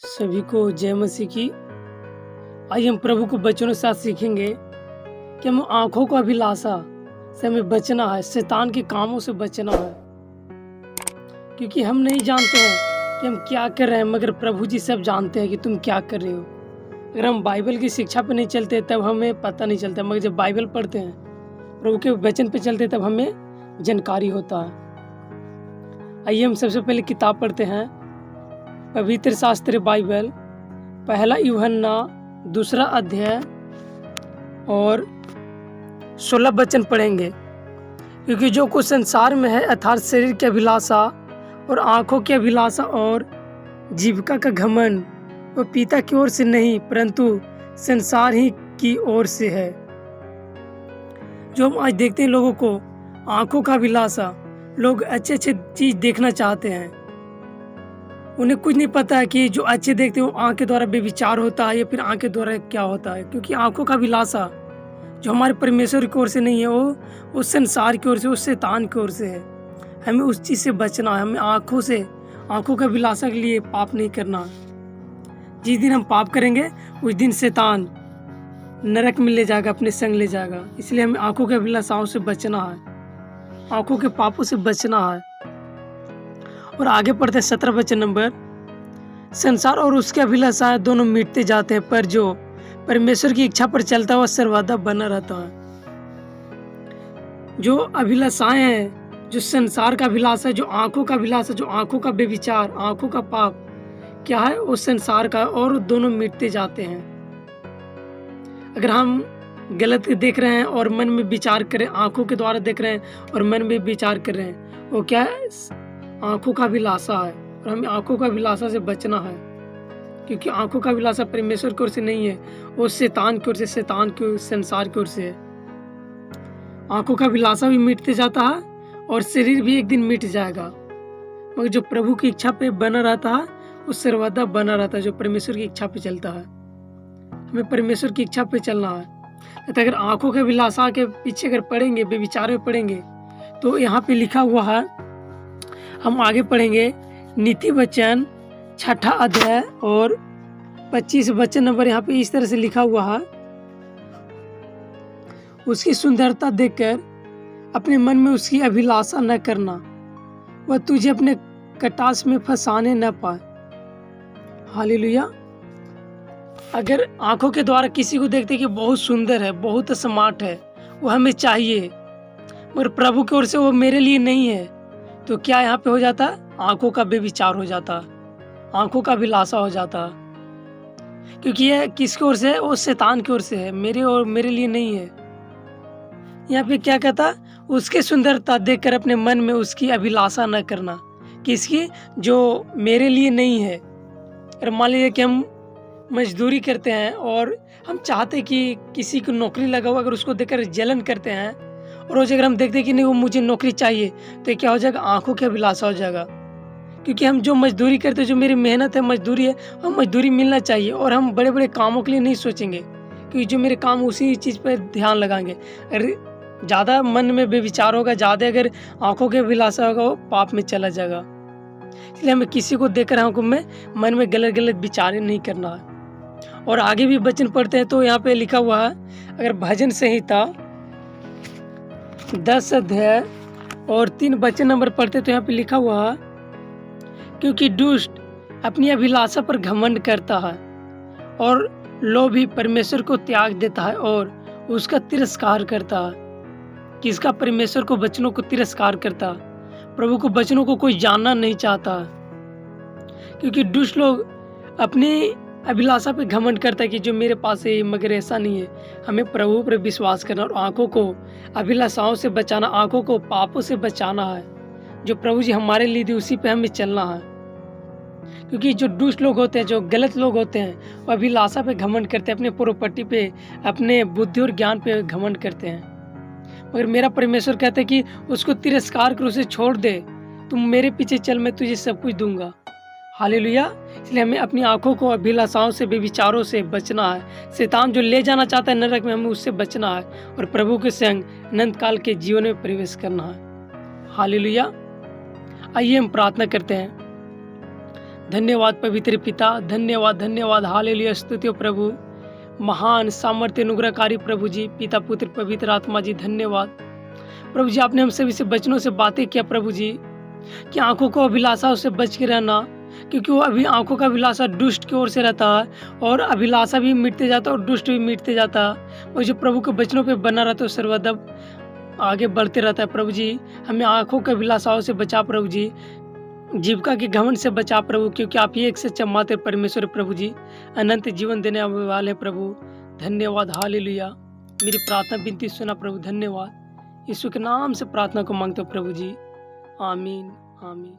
सभी को जय मसीह की। आइए हम प्रभु को वचनों के साथ सीखेंगे कि हम आंखों का अभिलाषा से हमें बचना है, शैतान के कामों से बचना है, क्योंकि हम नहीं जानते हैं कि हम क्या कर रहे हैं, मगर प्रभु जी सब जानते हैं कि तुम क्या कर रहे हो। अगर हम बाइबल की शिक्षा पे नहीं चलते तब हमें पता नहीं चलता, मगर जब बाइबल पढ़ते हैं, प्रभु के वचन पे चलते तब हमें जानकारी होता है। आइए हम सबसे पहले किताब पढ़ते हैं, पवित्र शास्त्र बाइबल, पहला यूहन्ना 2 अध्याय और 16 वचन पढ़ेंगे। क्योंकि जो कुछ संसार में है अर्थात शरीर की अभिलाषा और आंखों की अभिलाषा और जीविका का घमंड, वो पिता की ओर से नहीं परंतु संसार ही की ओर से है। जो हम आज देखते हैं लोगों को आंखों का अभिलाषा, लोग अच्छे अच्छे चीज देखना चाहते हैं, उन्हें कुछ नहीं पता है कि जो अच्छे देखते हैं वो आँख के द्वारा बेविचार होता है या फिर आँख के द्वारा क्या होता है। क्योंकि आंखों का अभिलाषा जो हमारे परमेश्वर की ओर से नहीं है, वो उस संसार की ओर से, उस शैतान की ओर से है। हमें उस चीज़ से बचना है, हमें आंखों का अभिलाषा के लिए पाप नहीं करना। जिस दिन हम पाप करेंगे उस दिन शैतान नरक में ले जाएगा, अपने संग ले जाएगा। इसलिए हमें आंखों के अभिलाषाओं से बचना है, आंखों के पापों से बचना है। और आगे पढ़ते हैं 17 वचन नंबर, संसार और उसके अभिलाषाएं दोनों मिटते जाते हैं, पर जो परमेश्वर की इच्छा पर चलता हुआ सर्वदा बना रहता है। जो अभिलाषाएं हैं, जो संसार का अभिलाषा है, जो आंखों का अभिलाषा, जो आंखों का बेविचार, आंखों का पाप क्या है, वो संसार का, और दोनों मिटते जाते हैं। अगर हम गलत देख रहे हैं और मन में विचार करें, आंखों के द्वारा देख रहे हैं और मन में विचार कर रहे हैं, वो क्या है, आंखों का अभिलाषा है। और हमें आंखों का अभिलाषा से बचना है, क्योंकि आंखों का अभिलाषा परमेश्वर की ओर से नहीं है, वो शैतान की ओर से, शैतान की संसार की ओर से है। आंखों का अभिलाषा भी मिटते जाता है और शरीर भी एक दिन मिट जाएगा, मगर जो प्रभु की इच्छा पे बना रहता है वो सर्वदा बना रहता है, जो परमेश्वर की इच्छा पे चलता है। हमें परमेश्वर की इच्छा पे चलना है। तो अगर आंखों के अभिलाषा के पीछे अगर पढ़ेंगे, बेविचार में पढ़ेंगे, तो यहाँ पे लिखा हुआ है, हम आगे पढ़ेंगे नीति वचन 6 अध्याय और 25 वचन नंबर। यहाँ पे इस तरह से लिखा हुआ है, उसकी सुंदरता देखकर अपने मन में उसकी अभिलाषा न करना, वह तुझे अपने कटास में फंसाने न पाए। हालेलुया। अगर आंखों के द्वारा किसी को देखते कि बहुत सुंदर है, बहुत स्मार्ट है, वो हमें चाहिए, मगर प्रभु की ओर से वो मेरे लिए नहीं है, तो क्या यहाँ पे हो जाता है, आंखों का बेविचार हो जाता, आंखों का अभिलाषा हो जाता। क्योंकि यह किसकी ओर से है, वो शैतान की ओर से है, मेरे और मेरे लिए नहीं है। यहाँ पे क्या कहता, उसके सुंदरता देखकर अपने मन में उसकी अभिलाषा न करना, किसकी, जो मेरे लिए नहीं है। अगर मान लीजिए कि हम मजदूरी करते हैं और हम चाहते कि किसी को नौकरी लगा हुआ, अगर उसको देखकर जलन करते हैं, और रोज अगर हम देखते कि नहीं वो मुझे नौकरी चाहिए, तो क्या हो जाएगा, आंखों की अभिलाषा हो जाएगा। क्योंकि हम जो मजदूरी करते हैं, जो मेरी मेहनत है, मजदूरी है, हम मजदूरी मिलना चाहिए, और हम बड़े बड़े कामों के लिए नहीं सोचेंगे, क्योंकि जो मेरे काम उसी चीज़ पर ध्यान लगाएंगे। अगर ज़्यादा मन में बेविचार होगा, ज़्यादा अगर आंखों की अभिलाषा होगा, वो पाप में चला जाएगा। इसलिए हमें किसी को देखकर आंखों में मन में गलत गलत विचार नहीं करना है। और आगे भी वचन पढ़ते हैं, तो यहाँ पे लिखा हुआ है, अगर भजन संहिता 10 अध्याय और 3 वचन नंबर पढ़ते, तो यहाँ पे लिखा हुआ है, क्योंकि दुष्ट अपनी अभिलाषा पर घमंड करता है और लोभी परमेश्वर को त्याग देता है और उसका तिरस्कार करता है। किसका, परमेश्वर को, वचनों को तिरस्कार करता है। प्रभु को वचनों को कोई जानना नहीं चाहता, क्योंकि दुष्ट लोग अपनी अभिलाषा पे घमंड करता है कि जो मेरे पास है, मगर ऐसा नहीं है। हमें प्रभु पर विश्वास करना और आंखों को अभिलाषाओं से बचाना, आंखों को पापों से बचाना है। जो प्रभु जी हमारे लिए दिए उसी पे हमें चलना है। क्योंकि जो दुष्ट लोग होते हैं, जो गलत लोग होते हैं, वो अभिलाषा पे घमंड करते हैं, अपने प्रॉपर्टी पे, अपने बुद्धि और ज्ञान पे घमंड करते हैं। मगर मेरा परमेश्वर कहता है कि उसको तिरस्कार कर, उसे छोड़ दे, तुम मेरे पीछे चल, मैं तुझे सब कुछ दूंगा। हालेलुया। इसलिए हमें अपनी आंखों को अभिलाषाओं से, बेविचारों से बचना है। शैतान जो ले जाना चाहता है नरक में, हमें उससे बचना है और प्रभु के संग अनंत काल के जीवन में प्रवेश करना है। हालेलुया। आइए हम प्रार्थना करते हैं। धन्यवाद पवित्र पिता, धन्यवाद धन्यवाद, हालेलुया, स्तुति हो प्रभु। महान सामर्थ्य अनुग्रहकारी प्रभु जी, पिता पुत्र पवित्र आत्मा जी, धन्यवाद प्रभु जी। आपने हम सभी से वचनों से बातें किया प्रभु जी, कि आंखों को अभिलाषा से बच के रहना, क्योंकि वो अभी आंखों का अभिलाषा दुष्ट की ओर से रहता है और अभिलाषा भी मिटते जाता है और दुष्ट भी मिटते जाता है। और जो प्रभु के वचनों पे बना रहता है सर्वदा आगे बढ़ते रहता है प्रभु जी। हमें आंखों के अभिलाषाओं से बचा प्रभु जी, जीविका के घमंड से बचा प्रभु, क्योंकि आप ही एक सच्चा मात्र परमेश्वर प्रभु जी, अनंत जीवन देने वाले प्रभु। धन्यवाद, हालेलुया। मेरी प्रार्थना विनती सुना प्रभु, धन्यवाद। यीशु के नाम से प्रार्थना को मांगते हो प्रभु जी, आमीन आमीन।